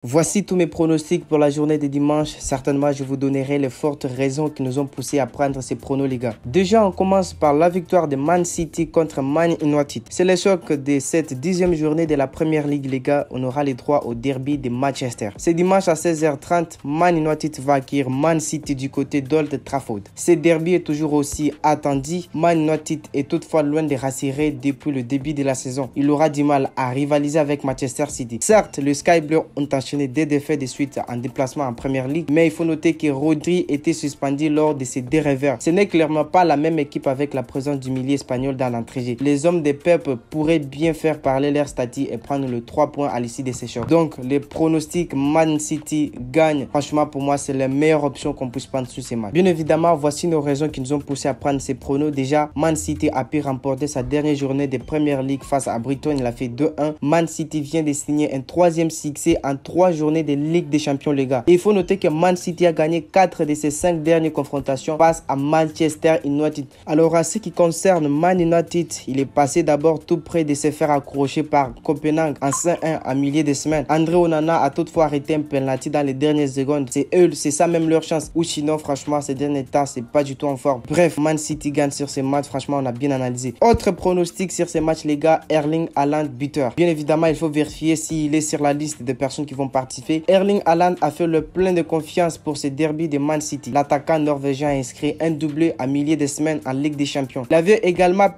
Voici tous mes pronostics pour la journée de dimanche. Certainement, je vous donnerai les fortes raisons qui nous ont poussé à prendre ces pronos, les gars. Déjà, on commence par la victoire de Man City contre Man United. C'est le choc de cette 10e journée de la Premier League, les gars. On aura les droits au derby de Manchester. C'est dimanche à 16h30. Man United va accueillir Man City du côté d'Old Trafford. Ce derby est toujours aussi attendu. Man United est toutefois loin de rassurer depuis le début de la saison. Il aura du mal à rivaliser avec Manchester City. Certes, le Sky Blue ont des défaites de suite en déplacement en Première Ligue, mais il faut noter que Rodri était suspendu lors de ces deux revers. Ce n'est clairement pas la même équipe avec la présence du milieu espagnol dans l'entrée. Les hommes de Pep pourraient bien faire parler leur statut et prendre le 3 points à l'issue de ces chocs. Donc les pronostics Man City gagne. Franchement, pour moi, c'est la meilleure option qu'on puisse prendre sur ces matchs. Bien évidemment, voici nos raisons qui nous ont poussé à prendre ces pronos. Déjà, Man City a pu remporter sa dernière journée de Premier League face à Brighton. Il a fait 2-1. Man City vient de signer un troisième succès en 3 journées de Ligue des Champions, les gars. Et il faut noter que Man City a gagné 4 de ses 5 dernières confrontations face à Manchester United. Alors, en ce qui concerne Man United, il est passé d'abord tout près de se faire accrocher par Copenhague en 5-1 à milieu de semaines. André Onana a toutefois arrêté un penalty dans les dernières secondes. C'est eux, c'est ça même leur chance. Ou sinon, franchement, ces derniers temps, c'est pas du tout en forme. Bref, Man City gagne sur ces matchs. Franchement, on a bien analysé. Autre pronostic sur ces matchs, les gars, Erling Haaland buteur. Bien évidemment, il faut vérifier s'il est sur la liste des personnes qui vont participer. Erling Haaland a fait le plein de confiance pour ce derby de Man City. L'attaquant norvégien a inscrit un doublé à milieu de semaines en Ligue des Champions. Il avait également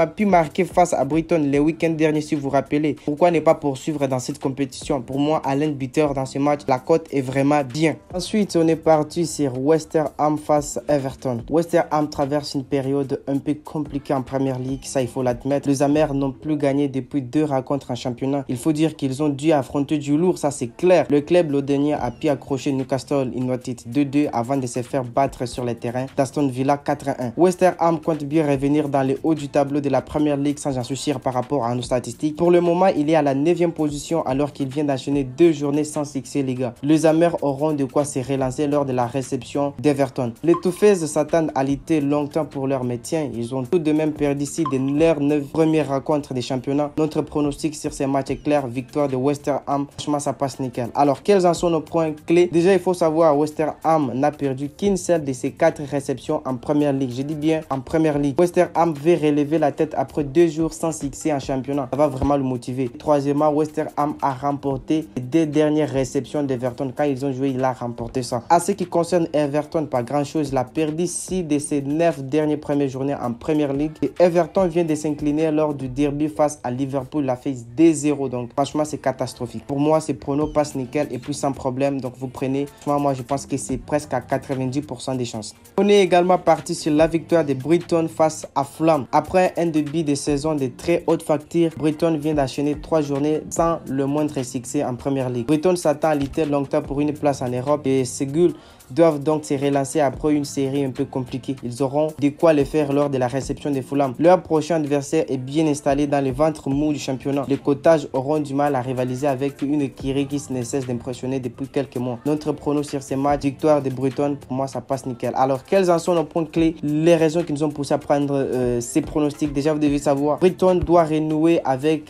pu marquer face à Brighton le week-end dernier, si vous vous rappelez. Pourquoi ne pas poursuivre dans cette compétition? Pour moi, Haaland buteur dans ce match, la cote est vraiment bien. Ensuite, on est parti sur West Ham face à Everton. West Ham traverse une période un peu compliquée en Premier League, ça il faut l'admettre. Les Amers n'ont plus gagné depuis 2 rencontres en championnat. Il faut dire qu'ils ont dû affronter du lourd, ça c'est clair. Le club londonien a pu accrocher Newcastle United 2-2 avant de se faire battre sur le terrain d'Aston Villa 4-1. West Ham compte bien revenir dans le haut du tableau de la Premier League sans en soucier par rapport à nos statistiques. Pour le moment, il est à la 9e position alors qu'il vient d'enchaîner 2 journées sans succès, les gars. Les Amers auront de quoi se relancer lors de la réception d'Everton. Les Toffees s'attendent à lutter longtemps pour leur maintien. Ils ont tout de même perdu ici de leurs 9 premières rencontres des championnats. Notre pronostic sur ces matchs est clair, victoire de West Ham. Franchement, ça passe nickel. Alors, quels en sont nos points clés? Déjà, il faut savoir, West Ham n'a perdu qu'une seule de ses 4 réceptions en Première Ligue. Je dis bien en Première Ligue. West Ham veut relever la tête après 2 jours sans succès en championnat. Ça va vraiment le motiver. Troisièmement, West Ham a remporté les 2 dernières réceptions d'Everton. Quand ils ont joué, il a remporté ça. À ce qui concerne Everton, pas grand chose. Il a perdu 6 de ses 9 dernières premières journées en Première Ligue. Et Everton vient de s'incliner lors du derby face à Liverpool. Il a fait 2-0. Donc, franchement, c'est catastrophique. Pour moi, ces pronos passent nickel et puis sans problème. Donc, vous prenez. Moi, je pense que c'est presque à 90% des chances. On est également parti sur la victoire de Brighton face à Fulham. Après un début de saison de très haute facture, Brighton vient d'enchaîner 3 journées sans le moindre succès en Première Ligue. Brighton s'attend à lutter longtemps pour une place en Europe et Seguin doivent donc se relancer après une série un peu compliquée. Ils auront de quoi le faire lors de la réception de Fulham. Leur prochain adversaire est bien installé dans le ventre mou du championnat. Les cotages auront du mal à rivaliser avec une écurie qui ne cesse d'impressionner depuis quelques mois. Notre prono sur ces matchs, victoire de Brighton, pour moi ça passe nickel. Alors quels en sont nos points clés? Les raisons qui nous ont poussé à prendre ces pronostics. Déjà vous devez savoir, Brighton doit renouer avec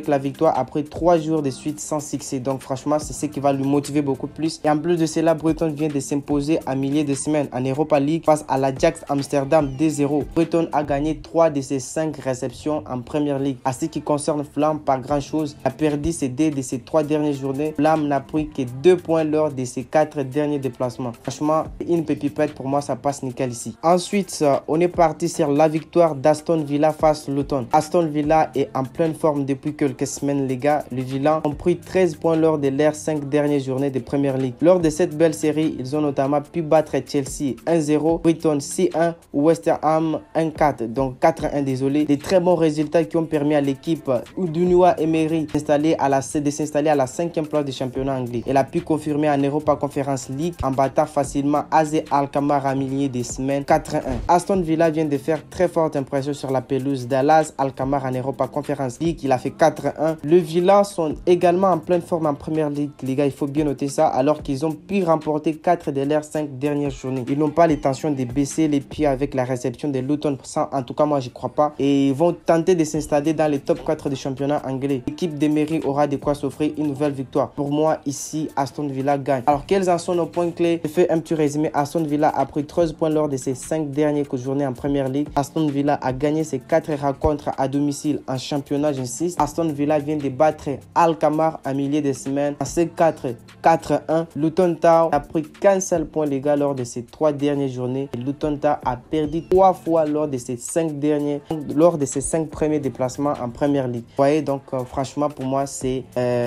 la victoire après 3 jours de suite sans succès. Donc franchement c'est ce qui va lui motiver beaucoup plus. Et en plus de cela, Brighton vient de s'imposer à milieu de semaines en Europa League face à l'Ajax Amsterdam 2-0. Brighton a gagné 3 de ses 5 réceptions en Premier League. À ce qui concerne Fulham, pas grand chose. Il a perdu ses 2 de ses 3 dernières journées. Fulham n'a pris que 2 points lors de ses 4 derniers déplacements. Franchement, une pépite pour moi, ça passe nickel ici. Ensuite, on est parti sur la victoire d'Aston Villa face à Luton. Aston Villa est en pleine forme depuis quelques semaines, les gars. Les Villans ont pris 13 points lors de leurs 5 dernières journées de Premier League. Lors de cette belle série, ils ont notamment pu battre Chelsea 1-0, Brighton 6-1, West Ham 1-4, donc 4-1 désolé. Des très bons résultats qui ont permis à l'équipe d'Unai Emery de s'installer à la 5e place du championnat anglais. Elle a pu confirmer en Europa Conference League en battant facilement AZ Alkmaar à milieu des semaines 4-1. Aston Villa vient de faire très forte impression sur la pelouse d'Al Alkmaar en Europa Conference League. Il a fait 4-1. Le Villa sont également en pleine forme en Première Ligue, les gars, il faut bien noter ça, alors qu'ils ont pu remporter remporté 4 de leurs 5 dernières journées. Ils n'ont pas l'intention de baisser les pieds avec la réception de Luton. Ça, en tout cas, moi, je crois pas. Et ils vont tenter de s'installer dans les top 4 du championnat anglais. L'équipe d'Emery aura de quoi s'offrir une nouvelle victoire. Pour moi, ici, Aston Villa gagne. Alors, quels en sont nos points clés? Je fais un petit résumé. Aston Villa a pris 13 points lors de ses 5 dernières journées en Première Ligue. Aston Villa a gagné ses 4 rencontres à domicile en championnat, j'insiste. Aston Villa vient de battre Alkmaar en milieu de semaine en C4 4-1. Luton Town a pris qu'un seul point, les gars, lors de ces 3 dernières journées. Et Luton Town a perdu 3 fois lors de ces 5 premiers déplacements en Première Ligue. Vous voyez, donc franchement, pour moi, c'est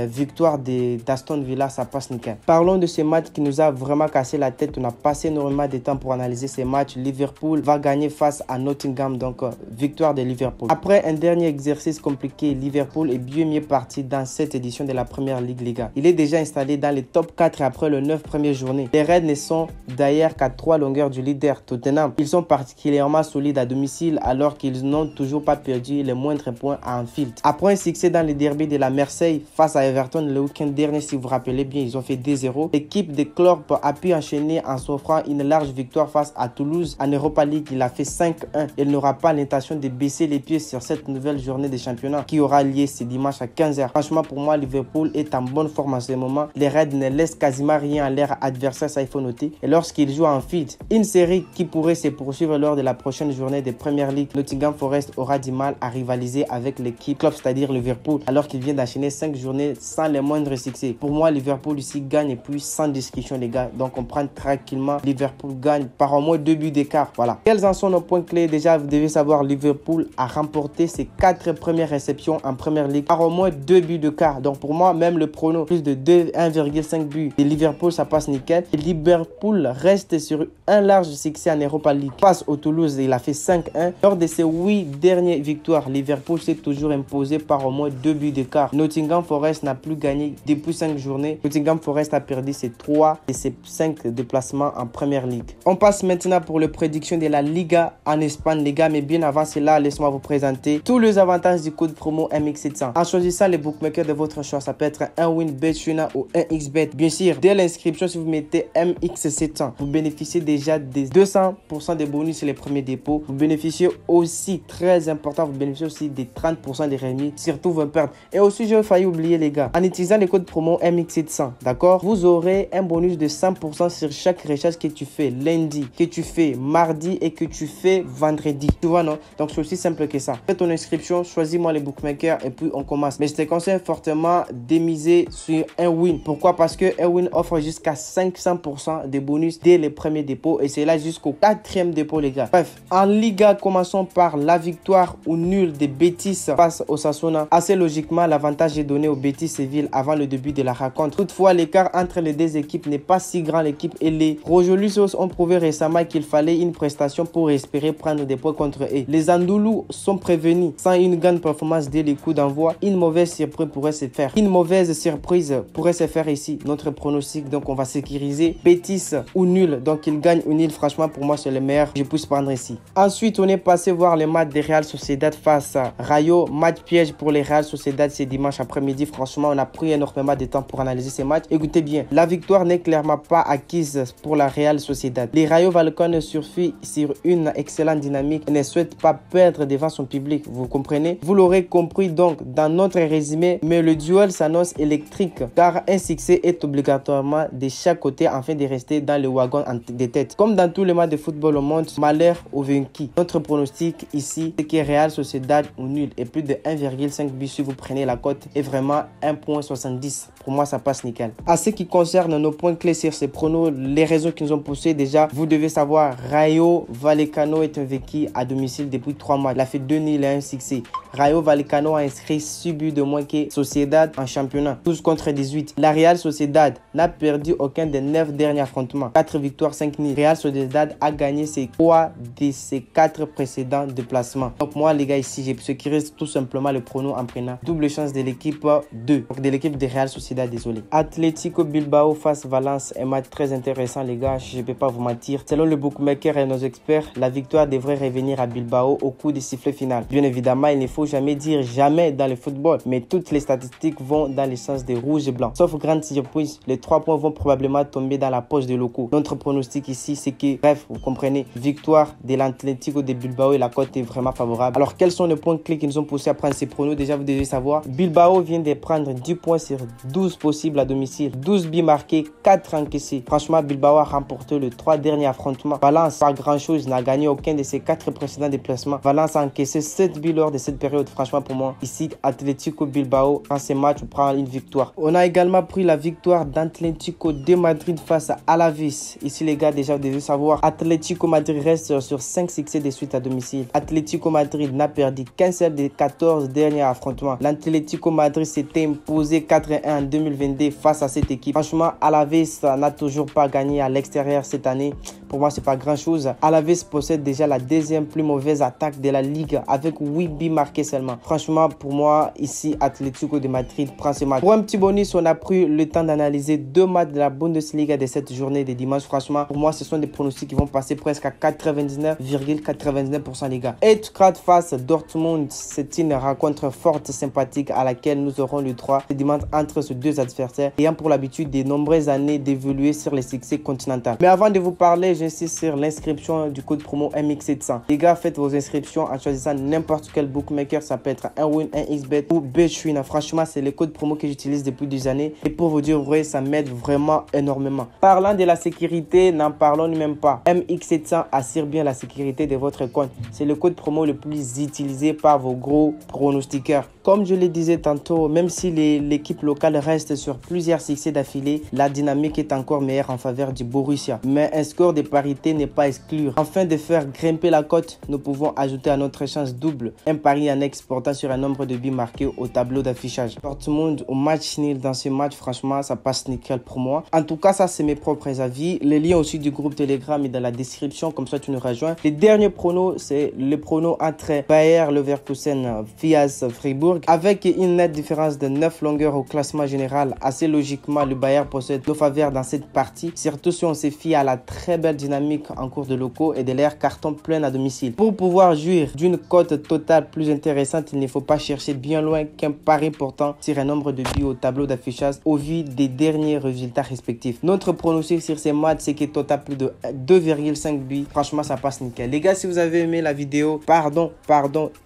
victoire d'Aston Villa, ça passe nickel. Parlons de ce match qui nous a vraiment cassé la tête. On a passé énormément de temps pour analyser ces matchs. Liverpool va gagner face à Nottingham, donc victoire de Liverpool. Après un dernier exercice compliqué, Liverpool est bien mieux parti dans cette édition de la Première Ligue, les gars. Il est déjà installé dans les top 4 après les 9 premières journées. Les Reds ne sont d'ailleurs qu'à 3 longueurs du leader Tottenham. Ils sont particulièrement solides à domicile alors qu'ils n'ont toujours pas perdu les moindres points à Anfield. Après un succès dans le derby de la Marseille face à Everton le week-end dernier, si vous vous rappelez bien, ils ont fait 2-0. L'équipe de Klopp a pu enchaîner en s'offrant une large victoire face à Toulouse. En Europa League, il a fait 5-1. Il n'aura pas l'intention de baisser les pieds sur cette nouvelle journée de championnat qui aura lieu ce dimanche à 15h. Franchement, pour moi, Liverpool est en bonne forme en ce moment. Les Reds ne laissent quasiment rien à leur adversaire, ça il faut noter. Et lorsqu'ils jouent en Anfield, une série qui pourrait se poursuivre lors de la prochaine journée de Premier League, Nottingham Forest aura du mal à rivaliser avec l'équipe Klopp, c'est-à-dire Liverpool, alors qu'il vient d'enchaîner 5 journées sans les moindres succès. Pour moi, Liverpool ici gagne et puis sans discussion, les gars. Donc on prend tranquillement. Liverpool gagne par au moins 2 buts d'écart. Voilà. Quels en sont nos points clés? Déjà, vous devez savoir, Liverpool a remporté ses 4 premières réceptions en Première Ligue par au moins 2 buts d'écart. Donc pour moi, même le prono plus de 1,5 buts de Liverpool, ça passe nickel. Et Liverpool reste sur un large succès en Europa League. Face au Toulouse, il a fait 5-1. Lors de ses 8 dernières victoires, Liverpool s'est toujours imposé par au moins 2 buts d'écart. Nottingham Forest n'a plus gagné depuis 5 journées. Nottingham Forest a perdu ses 3 et ses 5 déplacements en Première Ligue. On passe maintenant pour les prédictions de la Liga en Espagne, les gars. Mais bien avant cela, laissez-moi vous présenter tous les avantages du code promo MX700. En choisissant les bookmakers de votre choix, ça peut être un WinBet, Chuna ou un XBet. Bien sûr, dès l'inscription, si vous mettez MX700, vous bénéficiez déjà des 200% de bonus sur les premiers dépôts. Vous bénéficiez aussi, très important, vous bénéficiez aussi des 30% de remis, surtout vos pertes. Et aussi, j'ai failli oublier, les gars, en utilisant le code promo MX700, d'accord, vous aurez un bonus de 100% sur chaque recharge que tu fais lundi, que tu fais mardi et que tu fais vendredi. Tu vois, non? Donc, c'est aussi simple que ça. Fais ton inscription, choisis-moi les bookmakers et puis on commence. Mais je te conseille fortement de miser sur un win. Pourquoi? Parce que un win offre jusqu'à 500% de bonus dès les premiers dépôts et c'est là jusqu'au 4e dépôt, les gars. Bref, en Liga, commençons par la victoire ou nul des Betis face au Osasuna. Assez logiquement, l'avantage est donné au Betis Séville avant le début de la rencontre. Toutefois, l'écart entre les deux équipes n'est pas si grand. L'équipe et les Rojolusos ont prouvé récemment qu'il fallait une prestation pour espérer prendre des points contre eux. Les Andoulous sont prévenus. Sans une grande performance dès les coups d'envoi, une mauvaise surprise pourrait se faire. Une mauvaise surprise pourrait se faire ici. Notre pronostic, donc on va sécuriser Betis ou nul. Donc il gagne ou nul. Franchement, pour moi, c'est le meilleur que je puisse prendre ici. Ensuite, on est passé voir le match de Real Sociedad face à Rayo. Match piège pour les Real Sociedad, c'est dimanche après-midi. Franchement, on a pris énormément de temps pour analyser ces matchs. Écoutez bien, la victoire n'est clairement pas acquise pour la Real Sociedad. Les Rayo Vallecano surfent sur une excellente dynamique et ne souhaitent pas perdre devant son public. Vous comprenez? Vous l'aurez compris donc dans notre résumé, mais le duel s'annonce électrique car un succès est obligatoirement de chaque côté afin de rester dans le wagon de tête. Comme dans tous les matchs de football au monde, malheur au vaincu. Notre pronostic ici, c'est que Real Sociedad ou nul et plus de 1,5 but si vous prenez la cote est vraiment 1,70. Pour moi, ça passe nickel. À ce qui concerne nos points clés sur ces pronos, les raisons qui nous ont poussé, déjà, vous devez savoir, Rayo Vallecano est vaincu à domicile depuis 3 mois. Il a fait 2 nuls et 1 succès. Rayo Vallecano a inscrit 6 buts de moins que Sociedad en championnat, 12 contre 18. La Real Sociedad n'a perdu aucun des 9 derniers affrontements. 4 victoires, 5 nuls. Real Sociedad a gagné ses 3 de ses 4 précédents déplacements. Donc moi, les gars, ici, j'ai sécurisé tout simplement le prono en prenant double chance de l'équipe 2. Donc de l'équipe de Real Sociedad, désolé. Atlético Bilbao face Valence, un match très intéressant, les gars, je ne peux pas vous mentir. Selon le bookmaker et nos experts, la victoire devrait revenir à Bilbao au coup du sifflet final. Bien évidemment, il ne faut faut jamais dire jamais dans le football, mais toutes les statistiques vont dans le sens des rouges et blancs. Sauf grande surprise, les 3 points vont probablement tomber dans la poche des locaux. Notre pronostic ici, c'est que, bref, vous comprenez, victoire de l'Atlético de Bilbao et la cote est vraiment favorable. Alors, quels sont les points clés qui nous ont poussé à prendre ces pronos? Déjà, vous devez savoir, Bilbao vient de prendre 10 points sur 12 possibles à domicile, 12 buts marqués, 4 encaissés. Franchement, Bilbao a remporté les 3 derniers affrontements. Valence, pas grand-chose, n'a gagné aucun de ses 4 précédents déplacements. Valence a encaissé 7 buts lors de cette période. Franchement, pour moi, ici, Atlético Bilbao, dans ces matchs, on prend une victoire. On a également pris la victoire d'Atlético de Madrid face à Alaves. Ici, les gars, déjà, vous devez savoir, Atlético Madrid reste sur 5 succès de suite à domicile. Atlético Madrid n'a perdu qu'un seul des 14 derniers affrontements. L'Atlético Madrid s'était imposé 4-1 en 2022 face à cette équipe. Franchement, Alaves n'a toujours pas gagné à l'extérieur cette année. Pour moi, c'est pas grand chose. Alaves possède déjà la deuxième plus mauvaise attaque de la Ligue avec 8 buts marqués seulement. Franchement, pour moi, ici, Atlético de Madrid prend ce match. Pour un petit bonus, on a pris le temps d'analyser 2 matchs de la Bundesliga de cette journée de dimanche. Franchement, pour moi, ce sont des pronostics qui vont passer presque à 99,99% les gars. Eintracht face Dortmund, c'est une rencontre forte, sympathique à laquelle nous aurons le droit de dimanche entre ces deux adversaires ayant pour l'habitude de nombreuses années d'évoluer sur les succès continentaux. Mais avant de vous parler, j'insiste sur l'inscription du code promo MX700. Les gars, faites vos inscriptions en choisissant n'importe quel bookmaker. Ça peut être un Win, un XBet ou Betwin. Franchement, c'est le code promo que j'utilise depuis des années. Et pour vous dire vrai, ça m'aide vraiment énormément. Parlant de la sécurité, n'en parlons même pas. MX700 assure bien la sécurité de votre compte. C'est le code promo le plus utilisé par vos gros pronostiqueurs. Comme je le disais tantôt, même si l'équipe locale reste sur plusieurs succès d'affilée, la dynamique est encore meilleure en faveur du Borussia. Mais un score de parité n'est pas exclu. Afin de faire grimper la cote, nous pouvons ajouter à notre chance double un pari en exportant sur un nombre de buts marqués au tableau d'affichage. Dortmund au match nul dans ce match, franchement, ça passe nickel pour moi. En tout cas, ça c'est mes propres avis. Les liens aussi du groupe Telegram est dans la description, comme ça tu nous rejoins. Les derniers pronos, c'est le prono entre Bayer Leverkusen, Fias Fribourg, avec une nette différence de 9 longueurs au classement général. Assez logiquement, le Bayer possède nos faveurs dans cette partie, surtout si on se fie à la très belle dynamique en cours de locaux et de l'air carton plein à domicile. Pour pouvoir jouir d'une cote totale plus intéressante, il ne faut pas chercher bien loin qu'un pari portant sur un nombre de buts au tableau d'affichage au vu des derniers résultats respectifs. Notre pronostic sur ces matchs, c'est qu'il total plus de 2,5 buts. Franchement, ça passe nickel. Les gars, si vous avez aimé la vidéo,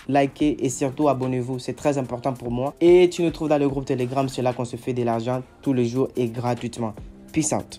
likez et surtout abonnez-vous. C'est très important pour moi. Et tu nous trouves dans le groupe Telegram, c'est là qu'on se fait de l'argent tous les jours et gratuitement. Peace out.